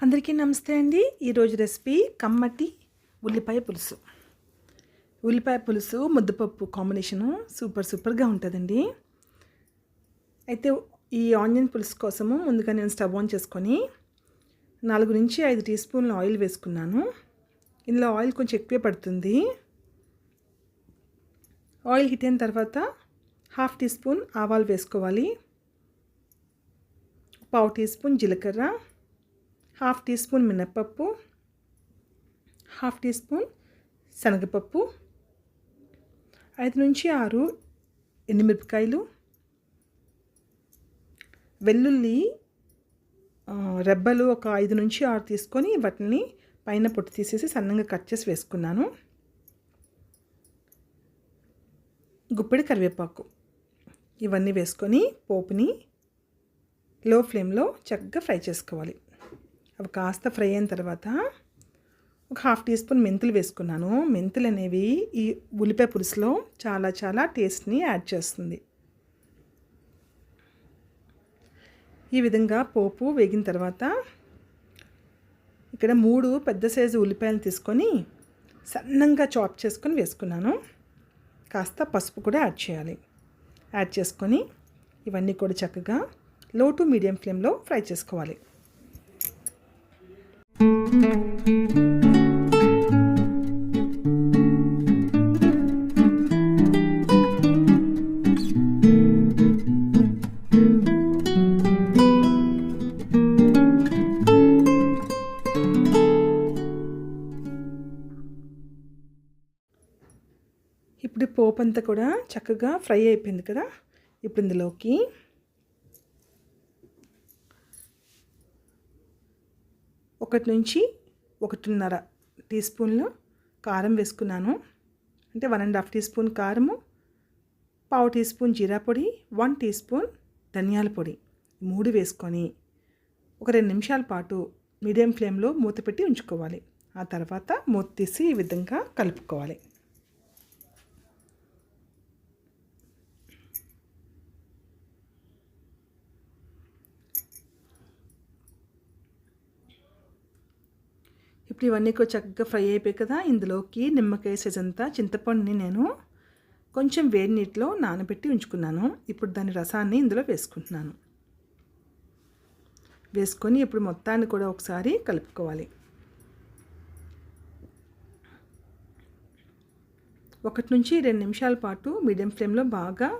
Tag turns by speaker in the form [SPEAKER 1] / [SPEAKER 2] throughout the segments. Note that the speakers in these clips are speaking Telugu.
[SPEAKER 1] అందరికీ నమస్తే అండి. ఈరోజు రెసిపీ కమ్మటి ఉల్లిపాయ పులుసు. ఉల్లిపాయ పులుసు ముద్దపప్పు కాంబినేషను సూపర్గా ఉంటుందండి. అయితే ఈ ఆనియన్ పులుసు కోసము ముందుగా నేను స్టవ్ ఆన్ చేసుకొని 4 నుంచి 5 టీ స్పూన్ల ఆయిల్ వేసుకున్నాను. ఇందులో ఆయిల్ కొంచెం ఎక్కువే పడుతుంది. ఆయిల్ హీట్ అయిన తర్వాత 1/2 టీ స్పూన్ ఆవాలు వేసుకోవాలి, 1/4 టీ స్పూన్ జీలకర్ర, 1/2 టీ స్పూన్ మినప్పప్పు, 1/2 టీ స్పూన్ శనగపప్పు, 5 నుంచి 6 ఎండుమిరపకాయలు, వెల్లుల్లి రెబ్బలు ఒక 5 నుంచి 6 తీసుకొని వాటిని పైన పొట్టు తీసేసి సన్నగా కట్ చేసి వేసుకున్నాను. గుప్పెడి కరివేపాకు ఇవన్నీ వేసుకొని పోపుని లో ఫ్లేమ్లో చక్కగా ఫ్రై చేసుకోవాలి. అవి కాస్త ఫ్రై అయిన తర్వాత ఒక 1/2 టీ స్పూన్ మెంతులు వేసుకున్నాను. మెంతులు అనేవి ఈ ఉల్లిపాయ పులుసులో చాలా టేస్ట్ని యాడ్ చేస్తుంది. ఈ విధంగా పోపు వేగిన తర్వాత ఇక్కడ 3 పెద్ద సైజు ఉల్లిపాయలు తీసుకొని సన్నంగా చాప్ చేసుకొని వేసుకున్నాను. కాస్త పసుపు కూడా యాడ్ చేయాలి. యాడ్ చేసుకొని ఇవన్నీ కూడా చక్కగా లో టు మీడియం ఫ్లేమ్లో ఫ్రై చేసుకోవాలి. ఇప్పుడు పోపు అంతా కూడా చక్కగా ఫ్రై అయిపోయింది కదా. ఇప్పుడు ఇందులోకి 1 నుంచి 1.5 టీ స్పూన్లు కారం వేసుకున్నాను. అంటే 1.5 టీ స్పూన్ కారము, 1/4 టీ స్పూన్ జీరా పొడి, 1 టీ స్పూన్ ధనియాల పొడి 3 వేసుకొని ఒక 2 నిమిషాల పాటు మీడియం ఫ్లేమ్లో మూత పెట్టి ఉంచుకోవాలి. ఆ తర్వాత మూత తీసి ఈ విధంగా కలుపుకోవాలి. ఇప్పుడు ఇవన్నీ కూడా చక్కగా ఫ్రై అయిపోయి కదా. ఇందులోకి నిమ్మకాయ సైజ్ అంతా చింతపండుని నేను కొంచెం వేడి నీటిలో నానబెట్టి ఉంచుకున్నాను. ఇప్పుడు దాని రసాన్ని ఇందులో వేసుకుంటున్నాను. వేసుకొని ఇప్పుడు మొత్తాన్ని కూడా ఒకసారి కలుపుకోవాలి. 1 నుంచి 2 నిమిషాల పాటు మీడియం ఫ్లేమ్లో బాగా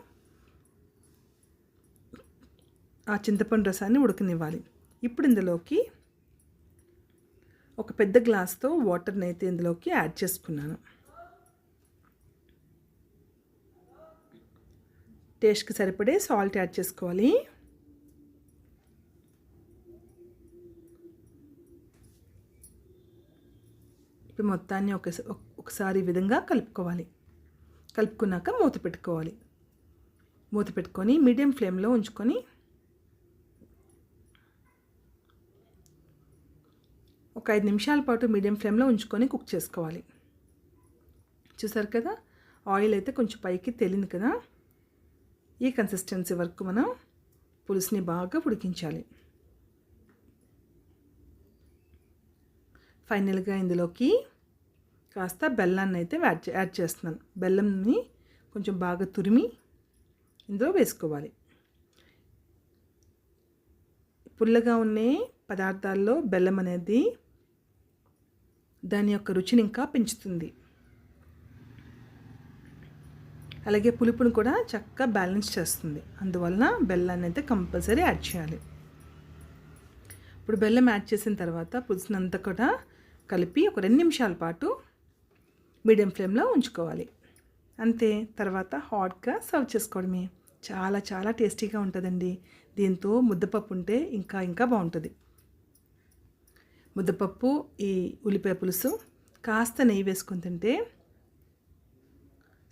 [SPEAKER 1] ఆ చింతపండు రసాన్ని ఉడకనివ్వాలి. ఇప్పుడు ఇందులోకి ఒక పెద్ద గ్లాస్తో వాటర్ని అయితే ఇందులోకి యాడ్ చేసుకున్నాను. టేస్ట్కి సరిపడే సాల్ట్ యాడ్ చేసుకోవాలి. ఇప్పుడు మొత్తాన్ని ఒకసారి ఈ విధంగా కలుపుకోవాలి. కలుపుకున్నాక మూత పెట్టుకోవాలి. మూత పెట్టుకొని మీడియం ఫ్లేమ్లో ఉంచుకొని ఒక 5 నిమిషాల పాటు మీడియం ఫ్లేమ్లో ఉంచుకొని కుక్ చేసుకోవాలి. చూసారు కదా, ఆయిల్ అయితే కొంచెం పైకి తేలింది కదా. ఈ కన్సిస్టెన్సీ వరకు మనం పులుసుని బాగా ఉడికించాలి. ఫైనల్గా ఇందులోకి కాస్త బెల్లాన్ని అయితే యాడ్ చేస్తున్నాను. బెల్లంని కొంచెం బాగా తురిమి ఇందులో వేసుకోవాలి. పుల్లగా ఉండే పదార్థాల్లో బెల్లం అనేది దాని యొక్క రుచిని ఇంకా పెంచుతుంది. అలాగే పులుపును కూడా చక్కగా బ్యాలెన్స్ చేస్తుంది. అందువలన బెల్లాన్ని అయితే కంపల్సరీ యాడ్ చేయాలి. ఇప్పుడు బెల్లం యాడ్ చేసిన తర్వాత పులుసునంతా కూడా కలిపి ఒక 2 నిమిషాల పాటు మీడియం ఫ్లేమ్లో ఉంచుకోవాలి. అంతే, తర్వాత హాట్గా సర్వ్ చేసుకోవడమే. చాలా టేస్టీగా ఉంటుందండి. దీంతో ముద్దపప్పు ఉంటే ఇంకా బాగుంటుంది. ముద్దపప్పు, ఈ ఉల్లిపాయ పులుసు కాస్త నెయ్యి వేసుకొని తింటే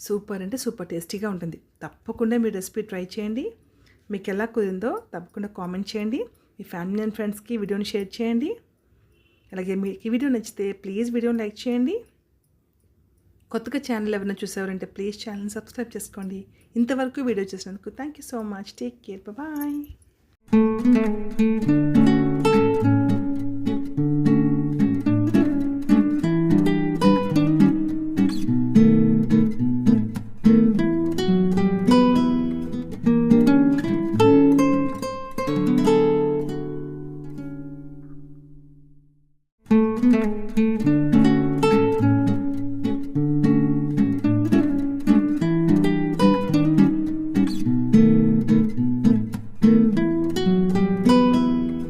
[SPEAKER 1] సూపర్ టేస్టీగా ఉంటుంది. తప్పకుండా మీ రెసిపీ ట్రై చేయండి. మీకు ఎలా కుదిరిందో తప్పకుండా కామెంట్ చేయండి. మీ ఫ్యామిలీ అండ్ ఫ్రెండ్స్కి వీడియోని షేర్ చేయండి. అలాగే మీకు ఈ వీడియో నచ్చితే ప్లీజ్ వీడియోని లైక్ చేయండి. కొత్తగా ఛానల్ ఎవరైనా చూసేవారంటే ప్లీజ్ ఛానల్ని సబ్స్క్రైబ్ చేసుకోండి. ఇంతవరకు వీడియో చూసినందుకు thank you so much. Take care, bye.